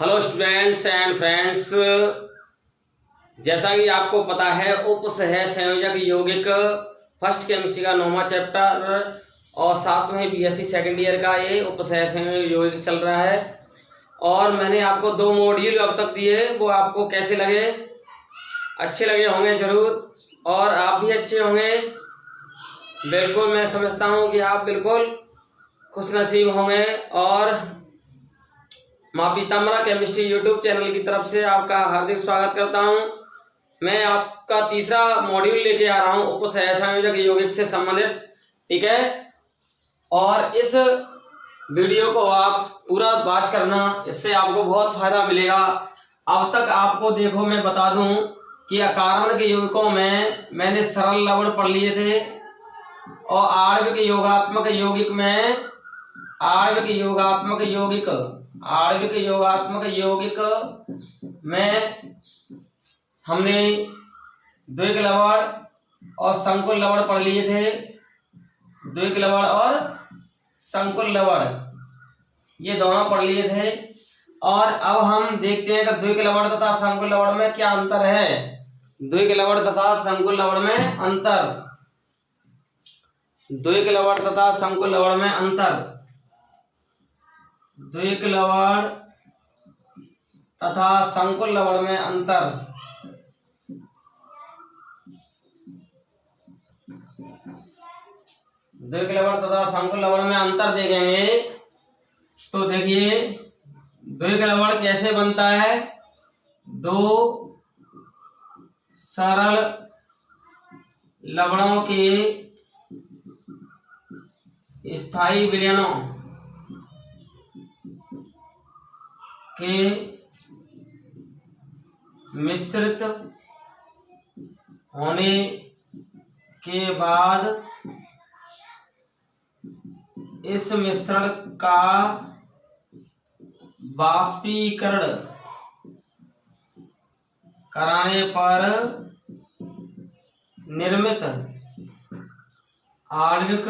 Hello students and friends, जैसा कि आपको पता है उपसह संयोजक यौगिक फर्स्ट केमिस्ट्री का 9वां चैप्टर और साथ में बीएससी सेकेंड ईयर का ये उपसह संयोजक यौगिक चल रहा है। और मैंने आपको 2 मॉड्यूल अब तक दिए, वो आपको कैसे लगे? अच्छे लगे होंगे ज़रूर, और आप भी अच्छे होंगे। बिल्कुल मैं समझता हूँ कि आप बिल्कुल खुशनसीब होंगे। और माँ पीताम्बरा केमिस्ट्री यूट्यूब चैनल की तरफ से आपका हार्दिक स्वागत करता हूँ। मैं आपका तीसरा मॉड्यूल लेके आ रहा हूँ उपसह संयोजक यौगिक से संबंधित, ठीक है। और इस वीडियो को आप पूरा वॉच करना, इससे आपको बहुत फायदा मिलेगा। अब तक आपको देखो मैं बता दूं कि अकारण के यौगिकों में मैंने सरल लवण पढ़ लिए थे, और आणविक योगात्मक यौगिक में आणविक योगात्मक यौगिक में हमने द्विक लवण और संकुल लवण पढ़ लिए थे। द्विक लवण और संकुल लवण ये दोनों पढ़ लिए थे। और अब हम देखते हैं कि द्विक लवण तथा संकुल लवण में क्या अंतर है। द्विक लवण तथा संकुल लवण में अंतर, द्विक लवण तथा संकुल लवण में अंतर। द्विक लवण तथा संकुल लवण में अंतर। द्विक लवण तथा संकुल लवण में अंतर देखेंगे तो देखिए द्विक लवण कैसे बनता है। 2 सरल लवणों के स्थायी विलयनों के मिश्रित होने के बाद इस मिश्रण का वाष्पीकरण कराने पर निर्मित आणविक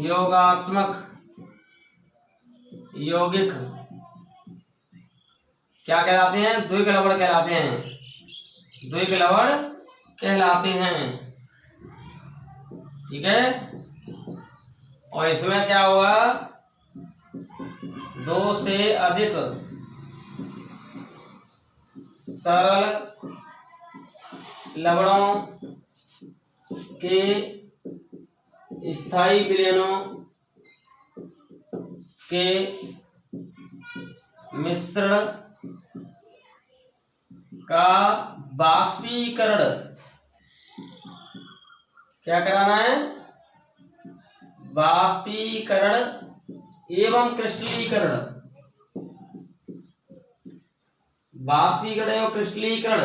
योगात्मक यौगिक क्या कहलाते हैं? द्विक लवण कहलाते हैं। द्विक लवण कहलाते हैं, ठीक है। और इसमें क्या होगा? 2 से अधिक सरल लवणों के स्थायी विलयनों के मिश्रण का वाष्पीकरण क्या कराना है? वाष्पीकरण एवं क्रिस्टलीकरण। वाष्पीकरण एवं क्रिस्टलीकरण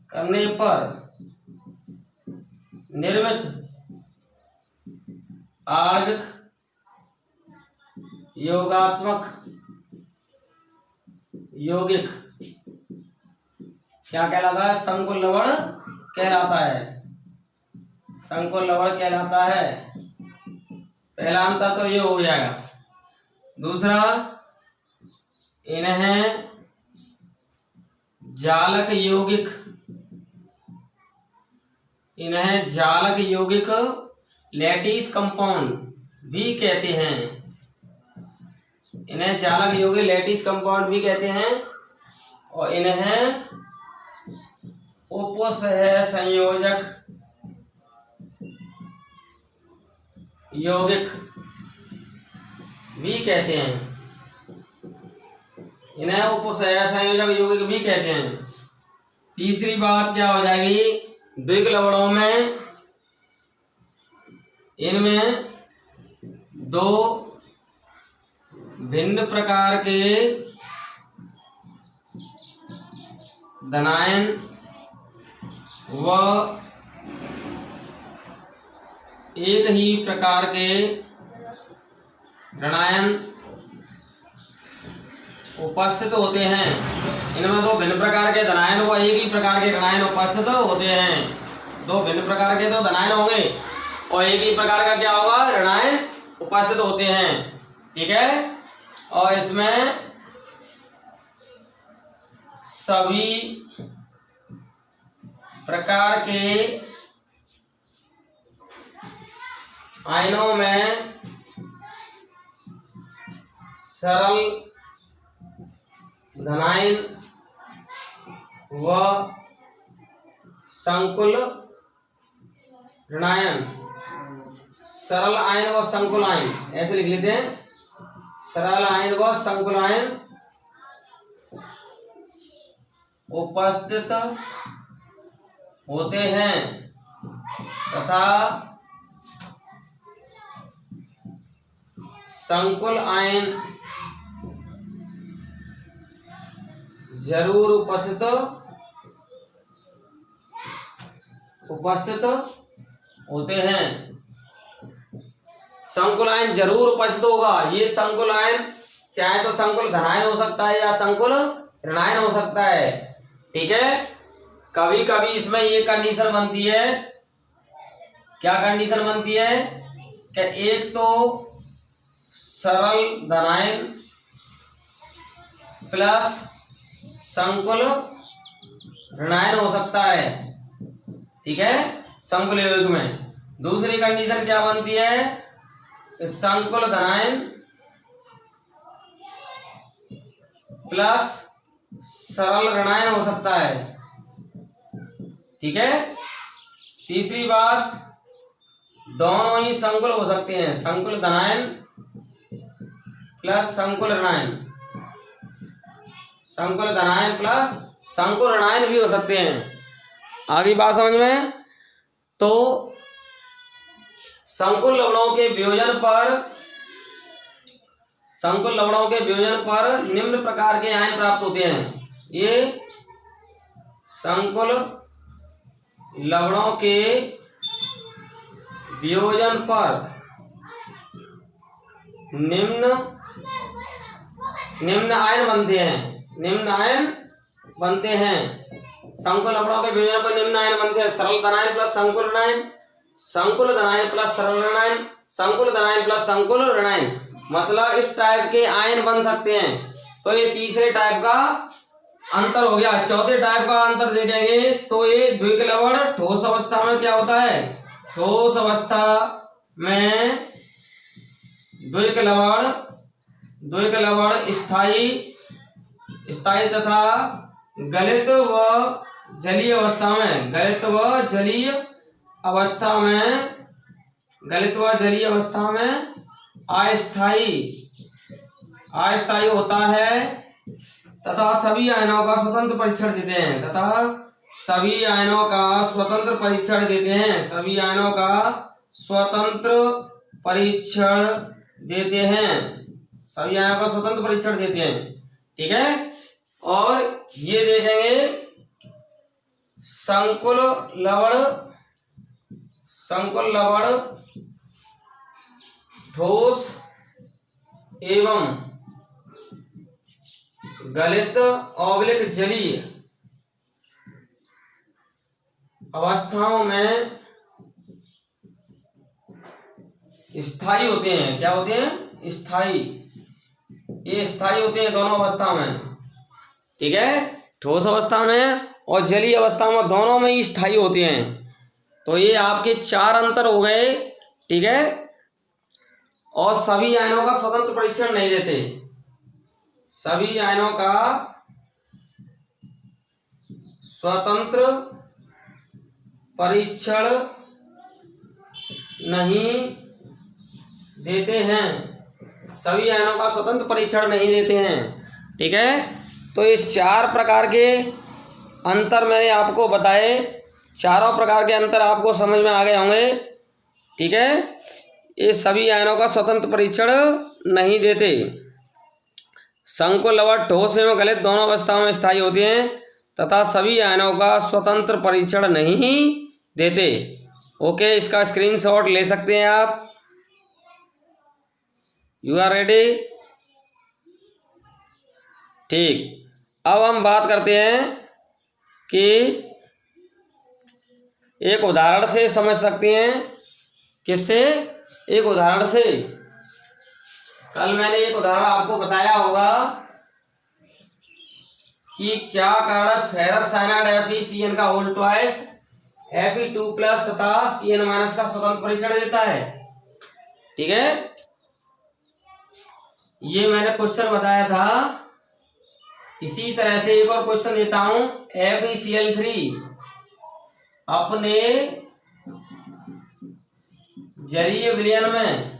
करने पर निर्मित आणविक योगात्मक यौगिक क्या कहलाता है? संकुल लवण कहलाता है। संकुल लवण कहलाता है। पहला अंतर तो ये हो जाएगा। दूसरा, इन्हें जालक यौगिक लैटिस कंपाउंड भी कहते हैं। इन्हें जालक यौगिक लैटिस कंपाउंड भी कहते हैं। और इन्हें उपसह संयोजक यौगिक भी कहते हैं। इन्हें उपसह संयोजक यौगिक भी कहते हैं। तीसरी बात क्या हो जाएगी? द्विक लवणों में इनमें 2 भिन्न प्रकार के धनायन व एक ही प्रकार के ऋणायन उपस्थित होते हैं। इनमें 2 भिन्न प्रकार के धनायन व एक ही प्रकार के ऋणायन उपस्थित होते हैं। 2 भिन्न प्रकार के तो धनायन होंगे और एक ही प्रकार का क्या होगा? ऋणायन उपस्थित होते हैं, ठीक है। और इसमें सभी प्रकार के आयनों में सरल धनायन व संकुल ऋणायन, सरल आयन व संकुल आयन, ऐसे लिख लेते हैं, सरल आयन व संकुल आयन उपस्थित होते हैं तथा संकुल आयन जरूर उपस्थित होते हैं। संकुल आयन जरूर उपस्थित होगा। ये संकुल आयन चाहे तो संकुल धनायन हो सकता है या संकुल ऋणायन हो सकता है, ठीक है। कभी कभी इसमें ये कंडीशन बनती है, क्या कंडीशन बनती है कि एक तो सरल धनायन प्लस संकुल ऋणायन हो सकता है, ठीक है, संकुल यौगिक में। दूसरी कंडीशन क्या बनती है कि संकुल धनायन प्लस सरल ऋणायन हो सकता है, ठीक है। तीसरी बात, दोनों ही संकुल हो सकते हैं, संकुल धनायन प्लस संकुल ऋणायन, संकुल धनायन प्लस संकुल ऋणायन भी हो सकते हैं। आगे बात समझ में। तो संकुल लवणों के वियोजन पर निम्न प्रकार के आयन प्राप्त होते हैं। ये संकुल लवणों के वियोजन पर निम्न आयन बनते हैं। संकुल लवणों के वियोजन पर निम्न आयन बनते हैं। सरल धनायन प्लस संकुल ऋणायन, संकुल धनायन प्लस सरल ऋणायन, संकुल धनायन प्लस संकुल ऋणायन, मतलब इस टाइप के आयन बन सकते हैं। तो ये तीसरे टाइप का अंतर हो गया। चौथे टाइप का अंतर देखेंगे तो ये द्विक लवण ठोस अवस्था में क्या होता है, ठोस अवस्था में द्विक लवण स्थायी तथा गलित व जलीय अवस्था में अस्थायी होता है तथा सभी आयनों का स्वतंत्र परीक्षण देते हैं, ठीक है। और ये देखेंगे संकुल लवण ठोस एवं गलित / जलीय अवस्थाओं में स्थायी होते हैं। क्या होते हैं? स्थायी। ये स्थायी होते हैं दोनों अवस्था में, ठीक है, ठोस अवस्था में और जलीय अवस्था में, दोनों में ही स्थायी होते हैं। तो ये आपके 4 अंतर हो गए, ठीक है। और सभी आयनों का स्वतंत्र परीक्षण नहीं देते, सभी आयनों का स्वतंत्र परीक्षण नहीं देते हैं, सभी आयनों का स्वतंत्र परीक्षण नहीं देते हैं, ठीक है। तो ये 4 प्रकार के अंतर मैंने आपको बताए, चारों प्रकार के अंतर आपको समझ में आ गए होंगे, ठीक है। ये सभी आयनों का स्वतंत्र परीक्षण नहीं देते। संकुल लवण ठोस एवं गलित दोनों अवस्थाओं में स्थायी होते हैं तथा सभी आयनों का स्वतंत्र परीक्षण नहीं देते। ओके, इसका स्क्रीनशॉट ले सकते हैं आप। You are ready? ठीक। अब हम बात करते हैं कि एक उदाहरण से समझ सकते हैं। किससे? एक उदाहरण से। कल मैंने एक उदाहरण आपको बताया होगा कि क्या कारण है फेरस साइनाइड FeCN का होल ट्वाइस Fe2+ तथा Cn- का स्वतंत्र परीक्षण देता है। ठीक है, ये मैंने क्वेश्चन बताया था। इसी तरह से एक और क्वेश्चन देता हूं। FeCl3 अपने जलीय विलयन में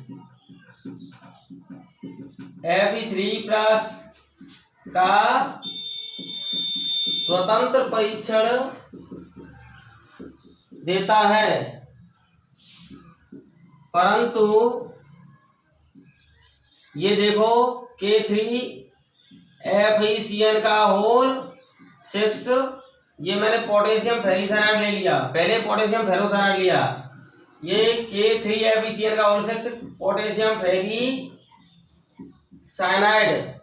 Fe3+ का स्वतंत्र परीक्षण देता है, परंतु ये देखो K3FeCN का होल 6, ये मैंने पोटेशियम फेरिसाइनाइड ले लिया, पहले पोटेशियम फेरोसाइनाइड लिया, ये K3FeCN का होल 6 पोटेशियम फेरिसाइनाइड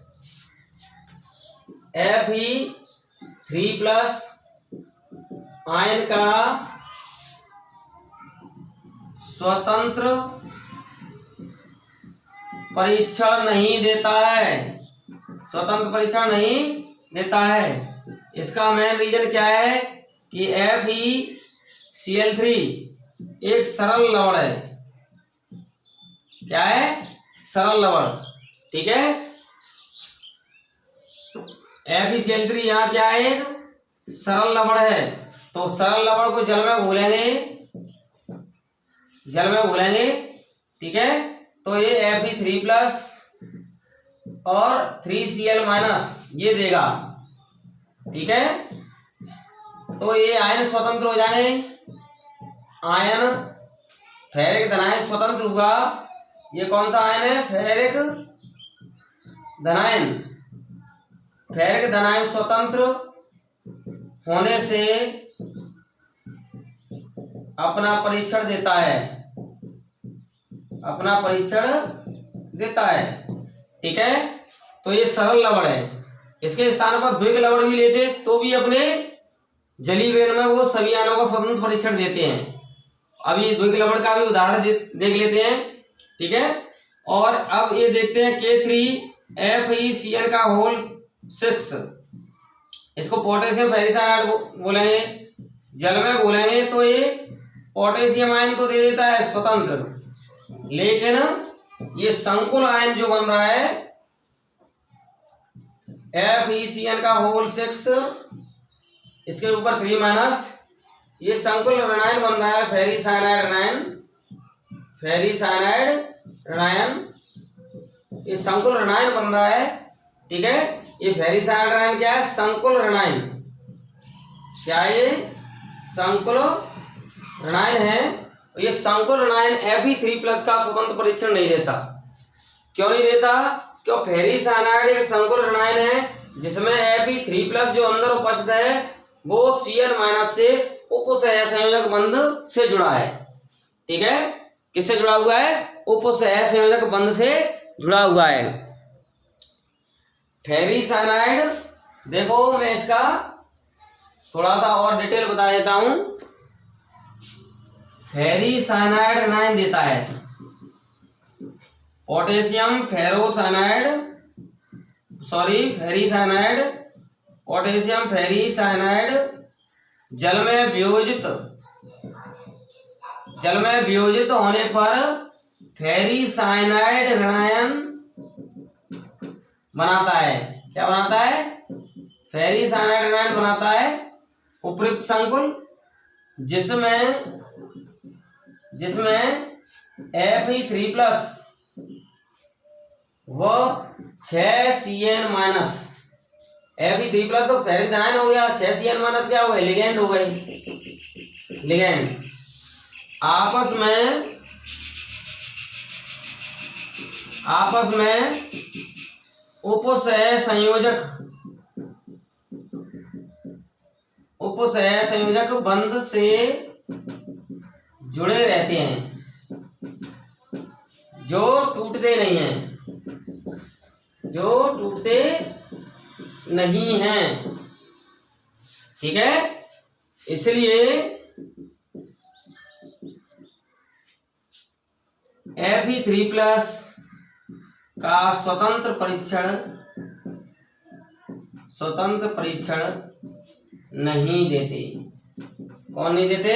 Fe3+ आयन का स्वतंत्र परीक्षण नहीं देता है, स्वतंत्र परीक्षण नहीं देता है। इसका मेन रीजन क्या है कि FeCl3 एक सरल लवण है। क्या है? सरल लवण। ठीक है, FeCl3 यहाँ क्या है? एक सरल लवण है। तो सरल लवण को जल में घोलेंगे, जल में घोलेंगे। ठीक है, तो ये Fe3+ और 3Cl- ये देगा। ठीक है, तो ये आयन स्वतंत्र हो जाए, आयन फेरिक धनायन स्वतंत्र हुआ। ये कौन सा आयन है? फेरिक धनायन। फेरिक धनायन स्वतंत्र होने से अपना परीक्षण देता है, अपना परीक्षण देता है। ठीक है, तो ये सरल लवण है। इसके स्थान पर द्विग लवण भी लेते तो भी अपने जलीय विलयन में वो सभी आयनों का स्वतंत्र परीक्षण देते हैं। अभी द्विग लवण का भी उदाहरण देख लेते हैं। ठीक है, और अब ये देखते हैं K3FeCN का होल 6, इसको पोटेशियम फेरिसाइनाइड बोलेंगे, जल में घोलेंगे तो ये पोटेशियम आयन तो दे देता है स्वतंत्र, लेकिन ये संकुल आयन जो बन रहा है FeCN का होल 6, इसके ऊपर 3-, ये संकुल ऋणायन बन रहा है फेरिसाइनाइड ऋणायन, फेरिसाइनाइड ऋणायन, ये संकुल ऋणायन बन रहा है। ठीक है, ये फेरिसाइनाइड ऋणायन क्या है? संकुल ऋणायन। क्या ये? संकुल ऋणायन है। ये संकुल ऋणायन Fe3+ का स्वतंत्र परीक्षण नहीं देता। क्यों नहीं देता? क्यों? फेरिसाइनाइड एक संकुल ऋणायन है जिसमें Fe3+ जो अंदर उपस्थित है वो Cn- से उपसहसंयोजक बंध से जुड़ा है। ठीक है, किससे जुड़ा हुआ है? उपसहसंयोजक बंध से जुड़ा हुआ है। फेरिसाइनाइड देखो, मैं इसका थोड़ा सा और डिटेल बता देता हूं। फेरिसाइनाइड ऋणायन देता है पोटेशियम फेरोसाइनाइड, फेरिसाइनाइड, पोटेशियम फेरिसाइनाइड जल में वियोजित होने पर फेरिसाइनाइड ऋणायन बनाता है। क्या बनाता है? फेरिसाइनाइड ऋणायन बनाता है उपयुक्त संकुल, जिसमें Fe3+ व 6Cn-, Fe3+ तो फेरिक धनायन हो गया, 6Cn- क्या हो गए? लिगेंड हो गए। लिगेंड आपस में उपसहसंयोजक बंध से जुड़े रहते हैं, जो टूटते नहीं हैं, जो टूटते नहीं हैं। ठीक है, इसलिए Fe3+ का स्वतंत्र परीक्षण नहीं देते। कौन नहीं देते?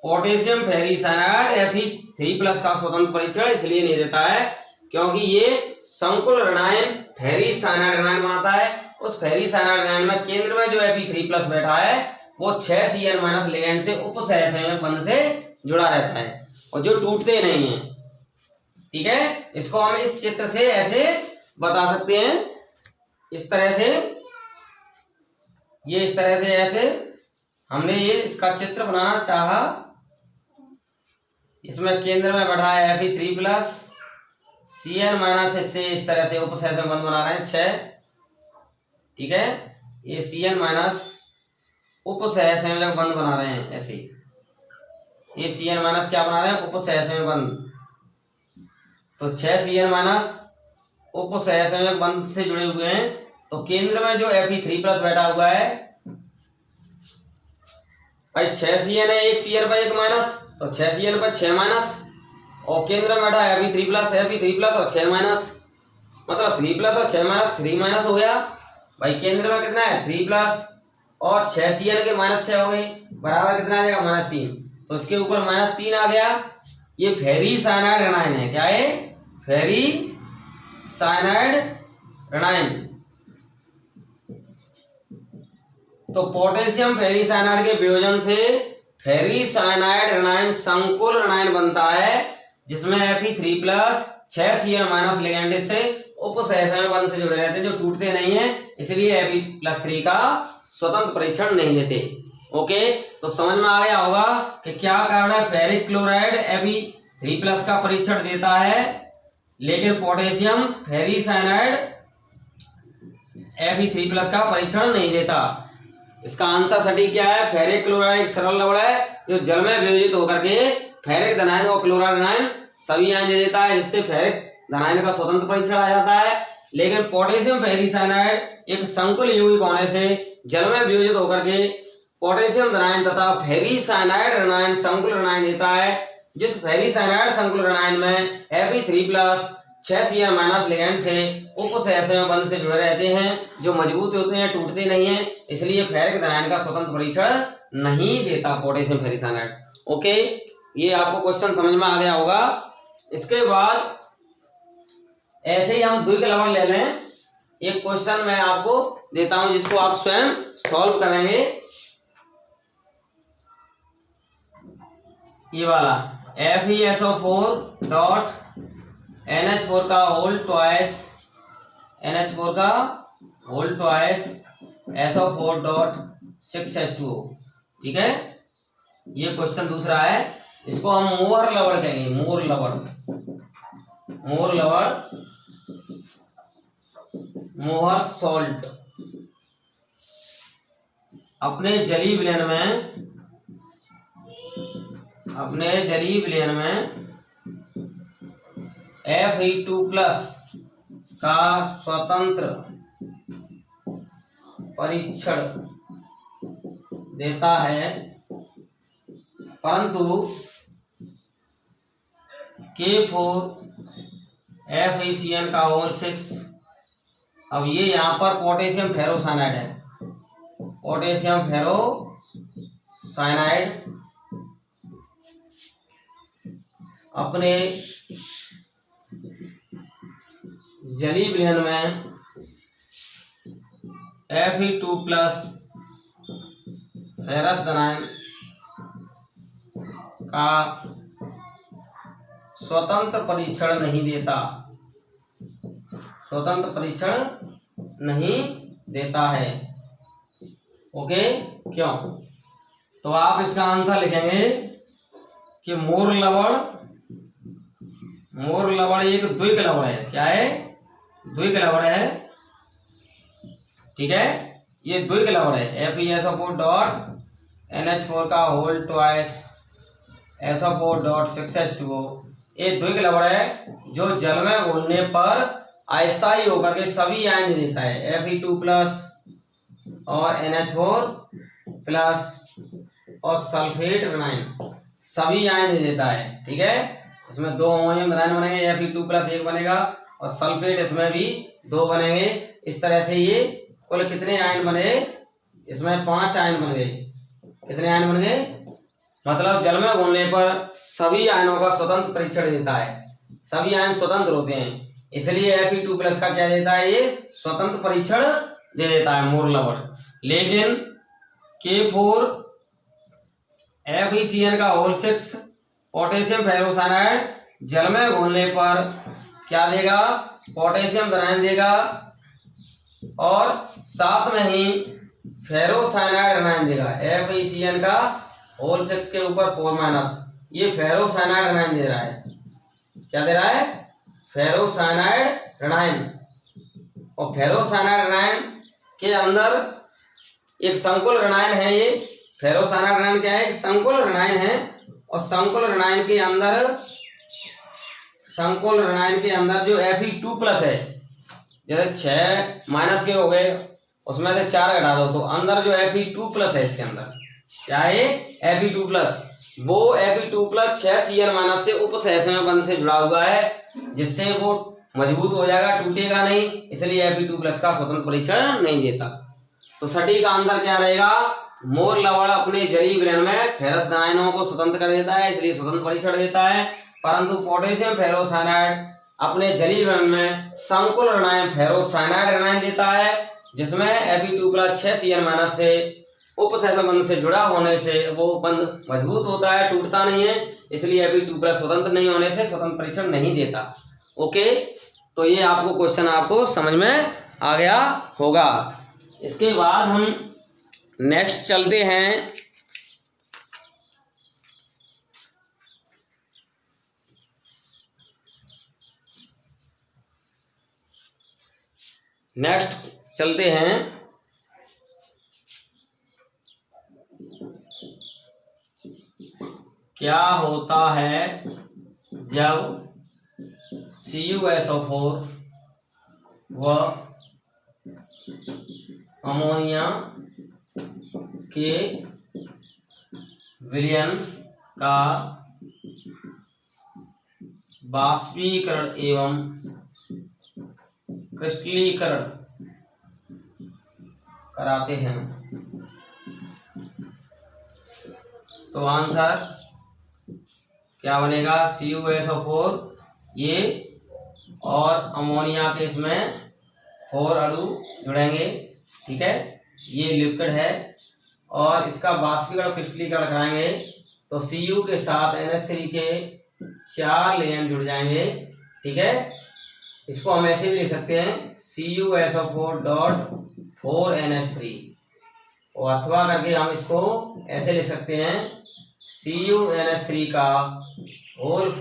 पोटेशियम फेरिसाइनाइड Fe3+ का स्वतंत्र परीक्षण इसलिए नहीं देता है क्योंकि ये संकुल ऋणायन फेरिसाइनाइड ऋणायन बनाता है। उस फेरिसाइनाइड ऋणायन में केंद्र में जो Fe3+ बैठा है वो 6Cl- लिगैंड से उपसहसंयोजक बंध से जुड़ा रहता है और जो टूटते नहीं है। ठीक है, इसको हम इस चित्र से ऐसे बता सकते हैं, इस तरह से, ये इस तरह से ऐसे हमने ये इसका चित्र बनाना चाहा। इसमें केंद्र में बैठा है Fe3+, Cl- इससे इस तरह से उपसहसंयोजक बंध बना रहे हैं 6। ठीक है, ये Cl- उपसहसंयोजक बंध बना रहे हैं ऐसे। ये Cl- क्या बना रहे हैं? उपसहसंयोजक बंध। तो 6Cl- उपसहसंयोजक बंध से जुड़े हुए हैं। तो केंद्र में जो Fe3+ बैठा हुआ है भाई 6Cl है, 1 Cl पर 1 माइनस, तो 6Cl पर 6 माइनस, और केंद्र में बैठा है Fe3+ और 6 माइनस, मतलब 3+ और 6 - 3 माइनस हो गया। भाई केंद्र में कितना है? 3+ और 6Cl के -6 हो गए, बराबर कितना आ जाएगा? -3। तो इसके ऊपर -3 आ गया। ये फेरिसाइनाइड ऋणायन है। क्या है? फेरिसाइनाइड ऋणायन। तो पोटेशियम फेरिसाइनाइड के वियोजन से फेरिसाइनाइड ऋणायन संकुल ऋणायन बनता है जिसमें Fe3+ 6Cl- लिगैंड से उपसहसंयोजक बंध से जुड़े रहते हैं जो टूटते नहीं है, इसलिए Fe+3 का स्वतंत्र परीक्षण नहीं देते। ओके, तो समझ में आ गया होगा कि क्या कारण है? फेरिक क्लोराइड Fe3+ का परीक्षण देता है लेकिन पोटेशियम फेरिसाइनाइड Fe3+ का परीक्षण नहीं देता। इसका आंसर सटीक क्या है? फेरिक क्लोराइड एक सरल लवण है जो जल में वियोजित होकर के फेरिक धनायन और क्लोराइड आयन सभी आयन दे देता है, जिससे फेरिक धनायन का स्वतंत्र परीक्षण आ जाता है। लेकिन पोटेशियम फेरिसाइनाइड एक संकुल यौगिक होने से जल में वियोजित होकर के पोटेशियम धनायन तथा फेरिसाइनाइड ऋणायन संकुल ऋणायन देता है, जिस फेरिसाइनाइड संकुल ऋणायन में Fe3+ 6Cl- लिगैंड से उपसहसंयोजक बंध से जुड़े रहते हैं जो मजबूत होते हैं, टूटते नहीं हैं, इसलिए फेरिक धनायन का स्वतंत्र परीक्षण नहीं देता पोटेशियम फेरिसाइनाइड। ओके, ये आपको क्वेश्चन समझ में आ गया होगा। इसके बाद ऐसे ही हम द्विक लवण ले लें। एक क्वेश्चन मैं आपको देता हूं जिसको आप स्वयं सॉल्व करेंगे। ये वाला FeSO4 डॉट NH4 का होल ट्वाइस NH4 का whole twice SO4 dot 6H2O। ठीक है, ये क्वेश्चन दूसरा है। इसको हम मोहर लवण कहेंगे। मोर लवण, मोहर सॉल्ट। अपने जलीय विलयन में Fe2+ का स्वतंत्र परीक्षण देता है, परंतु K4FeCN का होल 6। अब ये यहाँ पर पोटेशियम फेरोसाइनाइड है। पोटेशियम फेरोसाइनाइड अपने जलीय विलयन में Fe2+ फेरस धनायन का स्वतंत्र परीक्षण नहीं देता है। ओके, क्यों? तो आप इसका आंसर लिखेंगे कि मोर लवण एक द्विक लवण है। क्या है? द्विक लवण है। ठीक है, ये द्विक लवण है। FeSO4 डॉट NH4 का whole twice SO4 dot 6H2O। ये द्विक लवण है जो जल में घुलने पर अस्थायी होकर के सभी आयन देता है। Fe2+ और NH4+ और सल्फेट ऋणायन सभी आयन देता है। ठीक है, इसमें 2 अमोनियम ऋणायन बनेंगे। Fe2+ 1 बनेगा और सल्फेट इसमें भी 2 बनेंगे। इस तरह से ये कुल कितने आयन बने, इसमें 5 आयन बन गए। कितने आयन बन गए, मतलब जल में घुलने पर सभी आयनों का स्वतंत्र परीक्षण देता है, सभी आयन स्वतंत्र होते हैं, इसलिए Fe2+ का क्या देता है, ये स्वतंत्र परीक्षण दे देता है मोर लवण। लेकिन K4 FeCN6 पोटेशियम फेरोसाइनाइड जल में घुलने पर क्या देगा, पोटेशियम आयन देगा और साथ में ही फेरोसाइनाइड आयन देगा। FeCN6 के ऊपर 4- ये फेरोसाइनाइड आयन दे रहा है। क्या दे रहा है, फेरोसाइनाइड आयन। और फेरोसाइनाइड आयन के अंदर एक संकुल ऋणायन है। ये फेरोसाइनाइड आयन क्या है, एक संकुल ऋणायन है। और संकुल ऋणायन के अंदर जो Fe2+ है, जैसे 6- के हो गए, उसमें से 4 घटा दो, तो अंदर जो Fe2+ है, इसके अंदर क्या है, Fe2+, वो Fe2+ 6Cl- से उपसहसंयोजक बंध से जुड़ा हुआ है, जिससे वो मजबूत हो जाएगा, टूटेगा नहीं, इसलिए Fe2+ का स्वतंत्र परीक्षण नहीं देता। तो सटीक आंसर क्या रहेगा, मोर लवण अपने जलीय विलयन में फेरस आयनों को स्वतंत्र कर देता है, इसलिए स्वतंत्र परीक्षण देता है। परंतु पोटेशियम फेरोसाइनाइड अपने जलीय विलयन में संकुल ऋणायन फेरोसाइनाइड आयन देता है, जिसमें Fe2+ 6Cl- से उपसहसंयोजक बंध से जुड़ा होने से वो बंध मजबूत होता है, टूटता नहीं है, इसलिए Fe2+ स्वतंत्र नहीं होने से स्वतंत्र परीक्षण नहीं देता। ओके, तो ये आपको क्वेश्चन आपको समझ में आ गया होगा। इसके बाद हम नेक्स्ट चलते हैं क्या होता है जब CuSO4 व अमोनिया के विलयन का वाष्पीकरण एवं क्रिस्टलीकरण कराते हैं। तो आंसर क्या बनेगा, CuSO4 ये और अमोनिया के इसमें 4 अणु जुड़ेंगे, ठीक है, ये लिक्विड है, और इसका वाष्पीकरण क्रिस्टलीकरण कराएंगे तो Cu के साथ NH3 के 4 लिगेंड जुड़ जाएंगे, ठीक है। इसको हम ऐसे भी लिख सकते हैं CuSO4.4NH3, और अथवा करके हम इसको ऐसे लिख सकते हैं CuNH3 का होल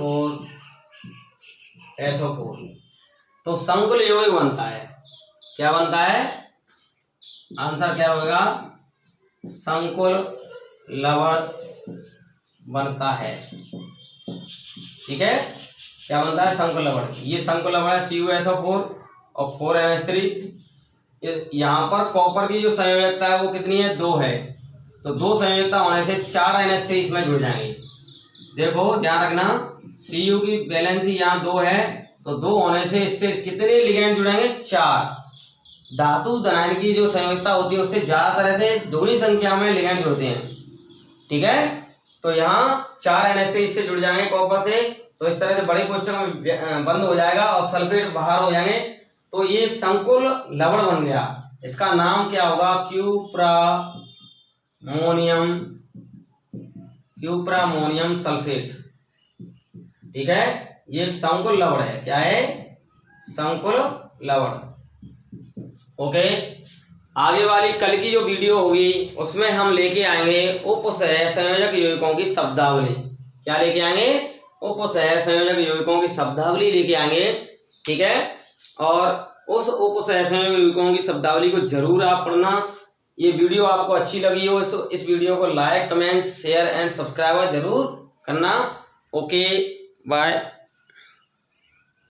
4SO4। तो संकुल यौगिक बनता है, क्या बनता है, आंसर क्या होगा, संकुल लवण बनता है, ठीक है। क्या बनता है, संकुल लवण। ये संकुल लवण है CuSO4 और 4NH3। यहाँ पर कॉपर की जो संयोजकता है वो कितनी है, 2 है, तो 2 संयोजकता होने से 4 NH3 इसमें जुड़ जाएंगे। देखो ध्यान रखना, Cu की वैलेंसी यहाँ 2 है, तो 2 होने से इससे कितने लिगेंड जुड़ेंगे, 4। धातु धनायन की जो संयोजकता होती है उससे ज्यादातर से दोगुनी संख्या में लिगेंड जुड़ते हैं, ठीक है। तो यहाँ 4 NH3 इससे जुड़ जाएंगे कॉपर से, तो इस तरह से बड़े कोष्ठक में बंद हो जाएगा और सल्फेट बाहर हो जाएंगे, तो ये संकुल लवण बन गया। इसका नाम क्या होगा, क्यूप्रामोनियम सल्फेट, ठीक है। ये एक संकुल लवण है, क्या है, संकुल लवण। ओके, आगे वाली कल की जो वीडियो होगी उसमें हम लेके आएंगे उपसहसंयोजक यौगिकों की शब्दावली। क्या लेके आएंगे, उपसहसंयोजक यौगिकों की शब्दावली लेके आएंगे, ठीक है। और उस उपसहसंयोजक यौगिकों की शब्दावली को जरूर आप पढ़ना। ये वीडियो आपको अच्छी लगी हो, इस वीडियो को like, comment, share and subscribe जरूर करना। Okay, bye.